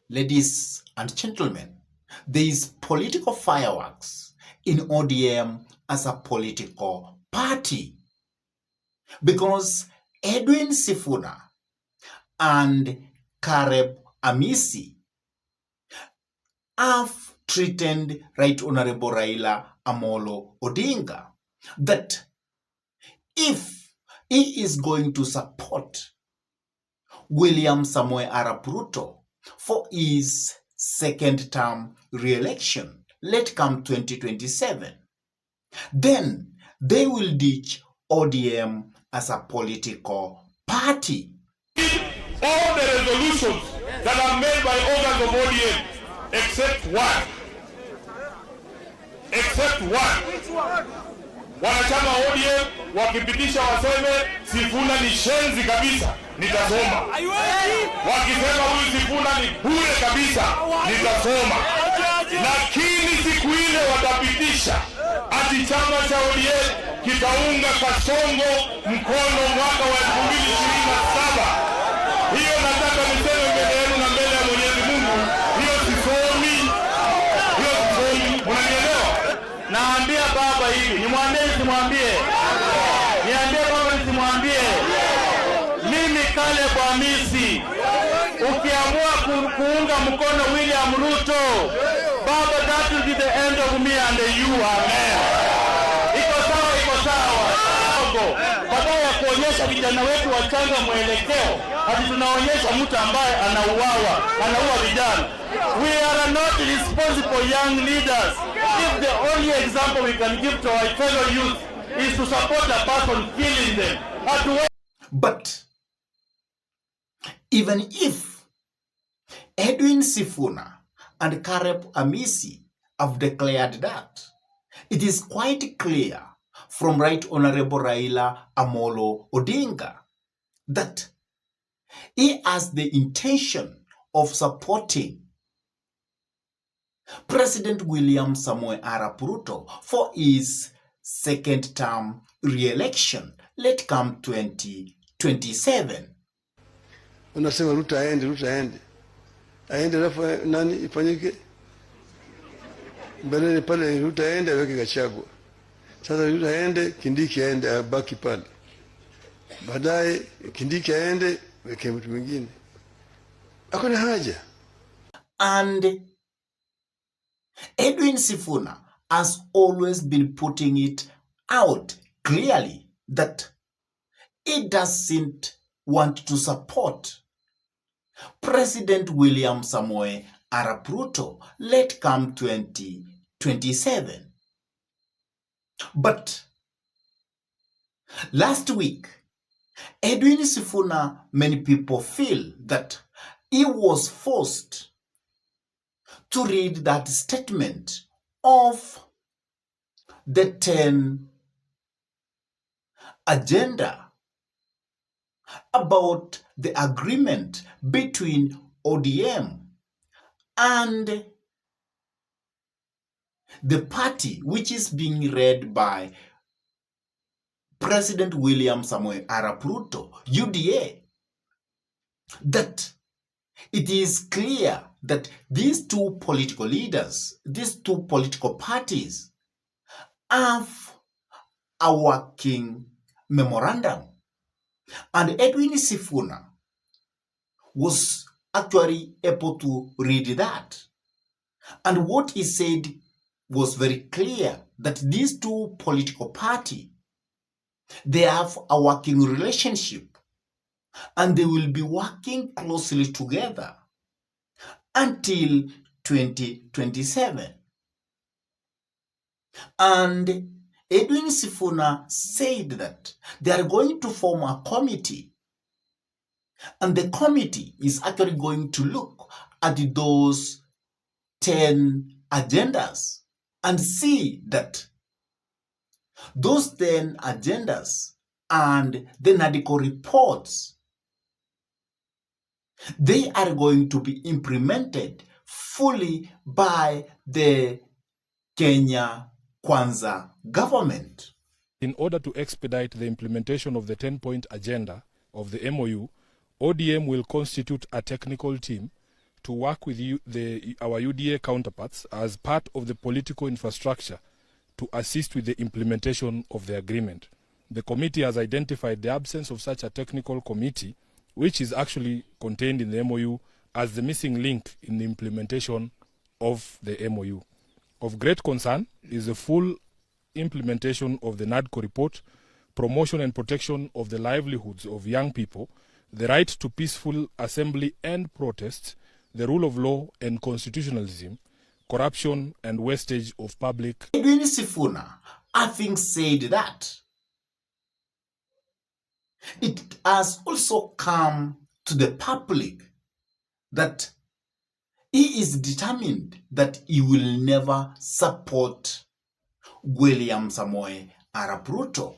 Ladies and gentlemen, there is political fireworks in ODM as a political party because Edwin Sifuna and HAMISI have threatened Right Honorable Raila Amolo Odinga that if he is going to support William Samoei Arap Ruto for his second term re-election, let come 2027, then they will ditch ODM as a political party. All the resolutions that are made by organs of ODM, except one. Wanachama ODM wakipitisha waseme Sifuna ni shenzi kabisa, nitasoma. Wakisema huyu Sifuna ni bure kabisa, nitasoma. Lakini siku ile watapitisha ati chama cha ODM kitaunga Kasongo mkono mwaka wa 2027. Hiyo nataka niseme mbele yenu na mbele ya Mwenyezi Mungu, hiyo sisomi. Unanielewa? Naambia baba hivi, nimwambie nisimwambie? Niambie baba nisimwambie? Mimi kale kwa HAMISI, ukiamua kuunga mkono William Ruto, baba, that will be the end of me and you, amen. Iko sawa. Badala ya kuonyesha vijana wetu wachanga mwelekeo, hadi tunaonyesha mtu ambaye anaua vijana. We are not responsible young leaders if the only example we can give to our fellow youth is to support a person killing them. But even if Edwin Sifuna and HAMISI have declared that, it is quite clear from Right Honorable Raila Amolo Odinga that he has the intention of supporting President William Samoei Arap Ruto for his second term re-election, let come 2027. Unasema Ruto aende. Aende alafu nani ifanyike? Mbele pale Ruto aende aweke Gachagua. Sasa Ruto aende, Kindiki aende abaki pale. Baadaye Kindiki aende weke mtu mwingine. Hakuna haja. And Edwin Sifuna has always been putting it out clearly that he doesn't want to support President William Samoei Arap Ruto, let come 2027. But last week, Edwin Sifuna, many people feel that he was forced to read that statement of the 10 agenda about the agreement between ODM and the party which is being led by President William Samoei Arap Ruto, UDA, that it is clear that these two political leaders, these two political parties, have a working memorandum. And Edwin Sifuna was actually able to read that. And what he said was very clear, that these two political parties, they have a working relationship and they will be working closely together until 2027. And Edwin Sifuna said that they are going to form a committee, and the committee is actually going to look at those 10 agendas and see that those 10 agendas and the NADCO reports, they are going to be implemented fully by the Kenya Kwanza government. In order to expedite the implementation of the 10-point agenda of the MOU, ODM will constitute a technical team to work with our UDA counterparts as part of the political infrastructure to assist with the implementation of the agreement. The committee has identified the absence of such a technical committee, which is actually contained in the MOU, as the missing link in the implementation of the MOU. Of great concern is the full implementation of the NADCO report, promotion and protection of the livelihoods of young people, the right to peaceful assembly and protest, the rule of law and constitutionalism, corruption and wastage of public. Edwin Sifuna, having said that, it has also come to the public that he is determined that he will never support William Samoei Arap Ruto.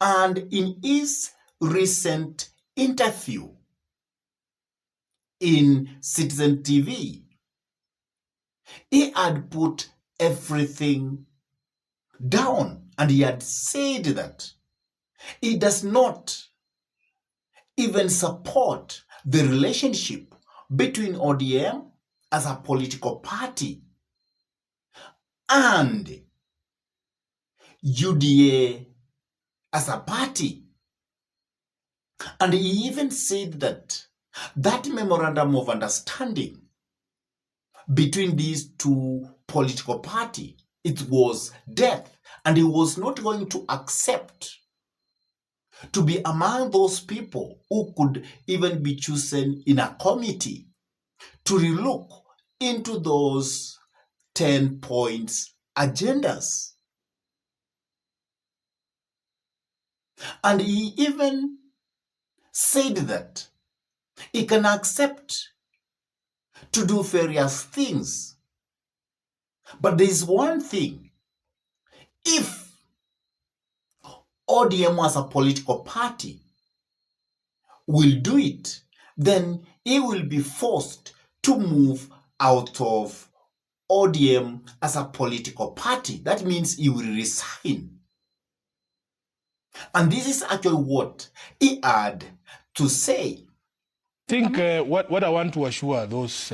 And in his recent interview in Citizen TV, he had put everything down and he had said that he does not even support the relationship between ODM as a political party and UDA as a party. And he even said that that memorandum of understanding between these two political parties, it was death, and he was not going to accept to be among those people who could even be chosen in a committee to relook into those 10 points agendas. And he even said that he can accept to do various things. But there is one thing: if ODM as a political party will do it, then he will be forced to move out of ODM as a political party. That means he will resign. And this is actually what he had to say. I think what I want to assure those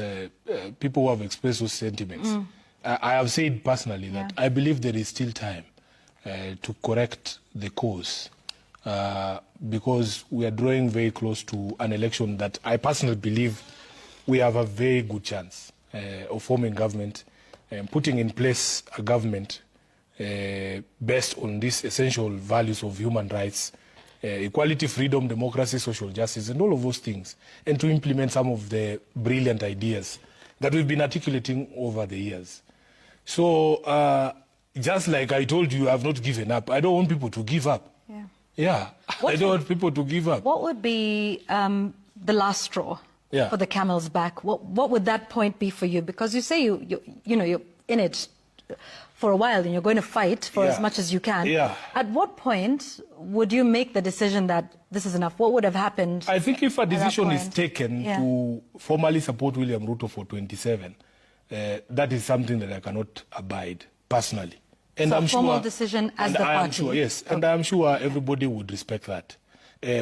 people who have expressed those sentiments, I have said personally that I believe there is still time to correct the course because we are drawing very close to an election that I personally believe we have a very good chance of forming government and putting in place a government based on these essential values of human rights, equality, freedom, democracy, social justice, and all of those things, and to implement some of the brilliant ideas that we've been articulating over the years. So just like I told you, I've not given up. I don't want people to give up. I don't want people to give up. What would be the last straw for the camel's back? What would that point be for you? Because you say you're in it for a while and you're going to fight for as much as you can. At what point would you make the decision that this is enough? What would have happened? I think if a decision is taken to formally support William Ruto for 27, that is something that I cannot abide personally. And so I'm a formal sure, decision as and the I party? am sure, yes, and I'm sure everybody would respect that.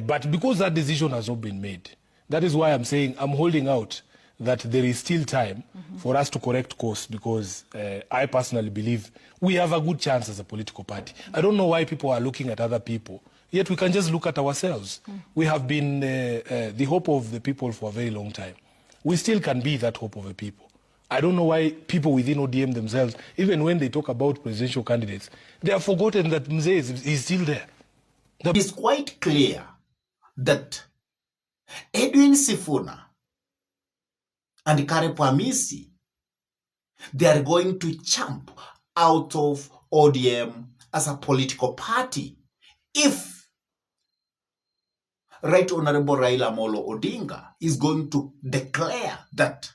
But because that decision has not been made, that is why I'm saying I'm holding out that there is still time for us to correct course, because I personally believe we have a good chance as a political party. I don't know why people are looking at other people, yet we can just look at ourselves. We have been the hope of the people for a very long time. We still can be that hope of the people. I don't know why people within ODM themselves, even when they talk about presidential candidates, they have forgotten that Mzee is still there. It is quite clear that Edwin Sifuna and HAMISI, they are going to jump out of ODM as a political party if Right Honorable Raila Molo Odinga is going to declare that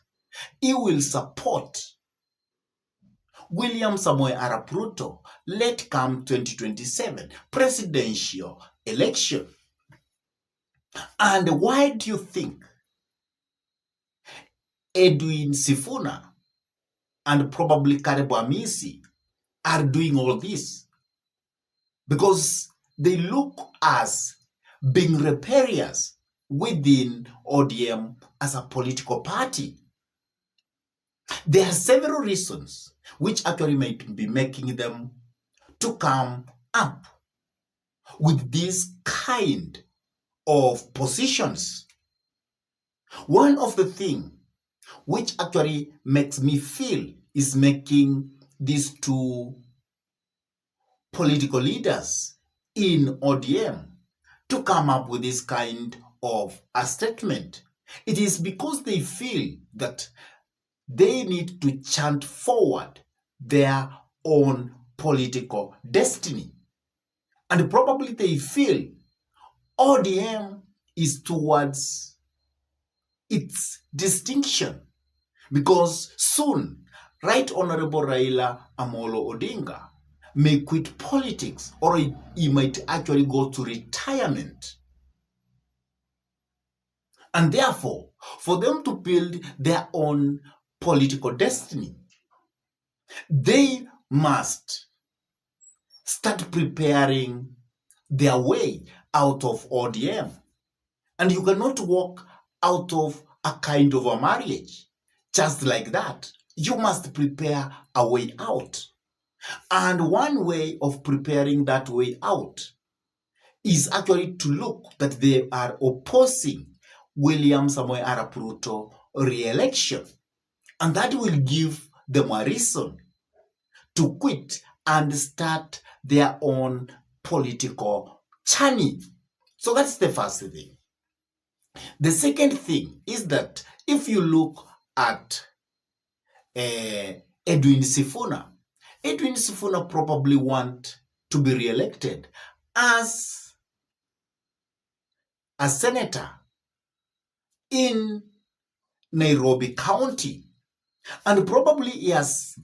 he will support William Samoei Arap Ruto late come 2027 presidential election. And why do you think Edwin Sifuna and probably HAMISI are doing all this? Because they look as being rebellious within ODM as a political party. There are several reasons which actually might be making them to come up with this kind of positions. One of the things which actually makes me feel is making these two political leaders in ODM to come up with this kind of a statement. It is because they feel that they need to chant forward their own political destiny. And probably they feel ODM is towards its distinction, because soon Right Honorable Raila Amolo Odinga may quit politics, or he might actually go to retirement. And therefore, for them to build their own political destiny, they must start preparing their way out of ODM. And you cannot walk out of a kind of a marriage just like that. You must prepare a way out. And one way of preparing that way out is actually to look that they are opposing William Samoei Arap Ruto re-election. And that will give them a reason to quit and start their own political journey. So that's the first thing. The second thing is that if you look at Edwin Sifuna probably want to be re-elected as a senator in Nairobi County. And probably he has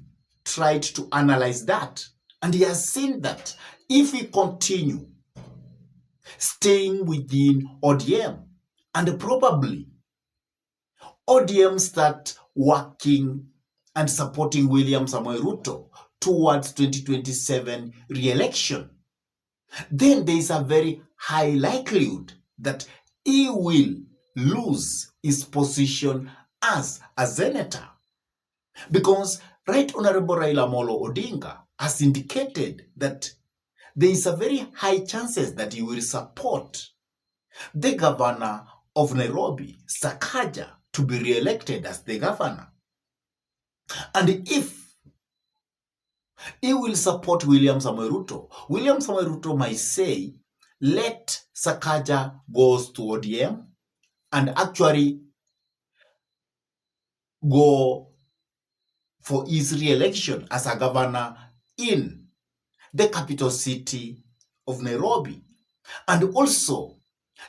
tried to analyze that. And he has seen that if we continue staying within ODM, and probably ODM start working and supporting William Samoei Ruto towards 2027 re-election, then there is a very high likelihood that he will lose his position as a senator. Because Right Honorable Raila Amolo Odinga has indicated that there is a very high chances that he will support the governor of Nairobi, Sakaja, to be re-elected as the governor. And if he will support William Samoei Ruto might say, let Sakaja goes to ODM and actually go for his re-election as a governor in the capital city of Nairobi. And also,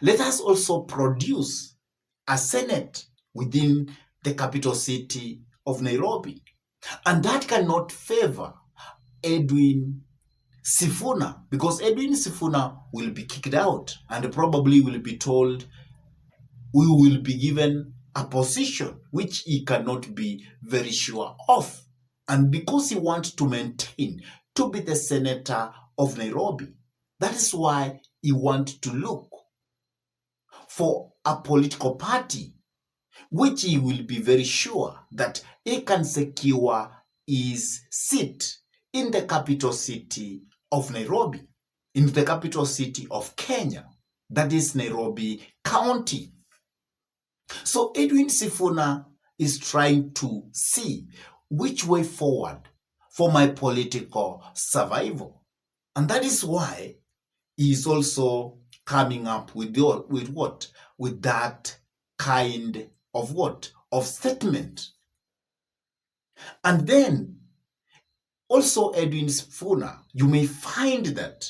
let us also produce a Senate within the capital city of Nairobi. And that cannot favor Edwin Sifuna, because Edwin Sifuna will be kicked out and probably will be told we will be given a position which he cannot be very sure of. And because he wants to maintain to be the senator of Nairobi, that is why he wants to look for a political party which he will be very sure that he can secure his seat in the capital city of Nairobi, in the capital city of Kenya, that is Nairobi County. So Edwin Sifuna is trying to see which way forward for my political survival. And that is why he is also coming up with what? With that kind of what? Of statement. And then also Edwin Sifuna, you may find that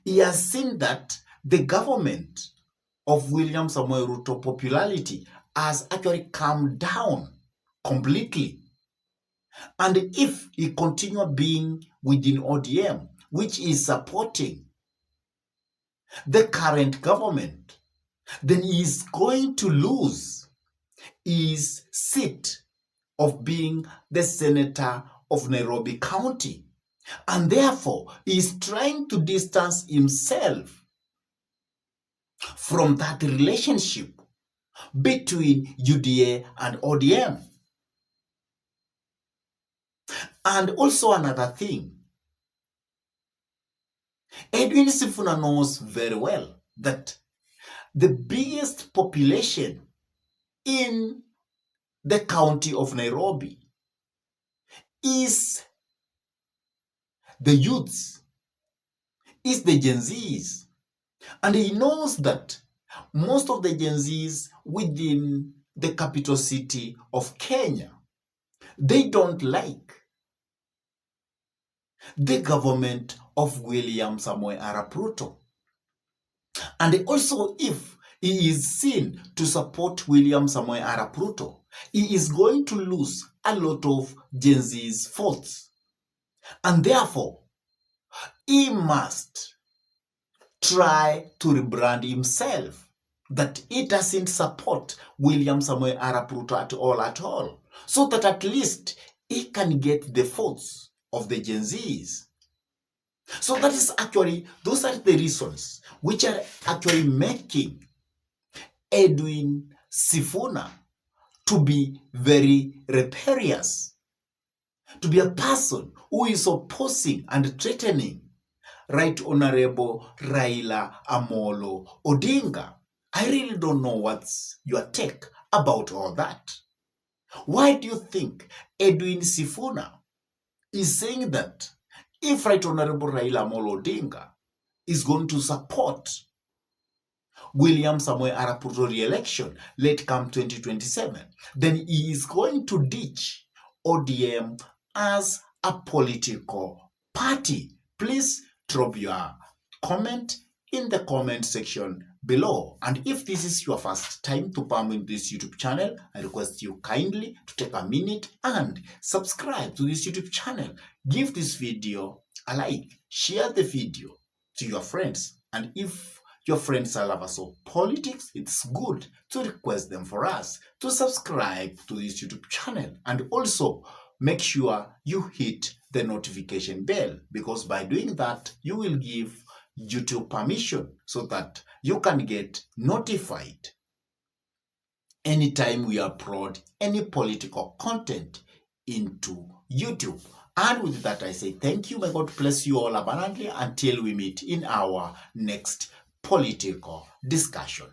he has seen that the government of William Samoei Ruto popularity has actually come down completely. And if he continue being within ODM, which is supporting the current government, then he is going to lose his seat of being the senator of Nairobi County. And therefore, he is trying to distance himself from that relationship between UDA and ODM. And also another thing, Edwin Sifuna knows very well that the biggest population in the county of Nairobi is the youths, is the Gen Zs. And he knows that most of the Gen Zs within the capital city of Kenya, they don't like the government of William Samoei Arap Ruto. And also, if he is seen to support William Samoei Arap Ruto, he is going to lose a lot of Gen Z's votes. And therefore, he must try to rebrand himself that he doesn't support William Samoei Arap Ruto at all, so that at least he can get the votes of the Gen Zs. So that is actually, those are the reasons which are actually making Edwin Sifuna to be very rebellious, to be a person who is opposing and threatening Right Honorable Raila Amolo Odinga. I really don't know what's your take about all that. Why do you think Edwin Sifuna is saying that if Right Honorable Raila Amolo Odinga is going to support William Samoei Arap Ruto re-election late come 2027, then he is going to ditch ODM as a political party? Please drop your comment in the comment section below. And if this is your first time to come in this YouTube channel, I request you kindly to take a minute and subscribe to this YouTube channel. Give this video a like, share the video to your friends, and if your friends are lovers of politics, it's good to request them for us to subscribe to this YouTube channel. And also make sure you hit the notification bell, because by doing that, you will give YouTube permission so that you can get notified anytime we upload any political content into YouTube. And with that, I say thank you. May God bless you all abundantly until we meet in our next political discussion.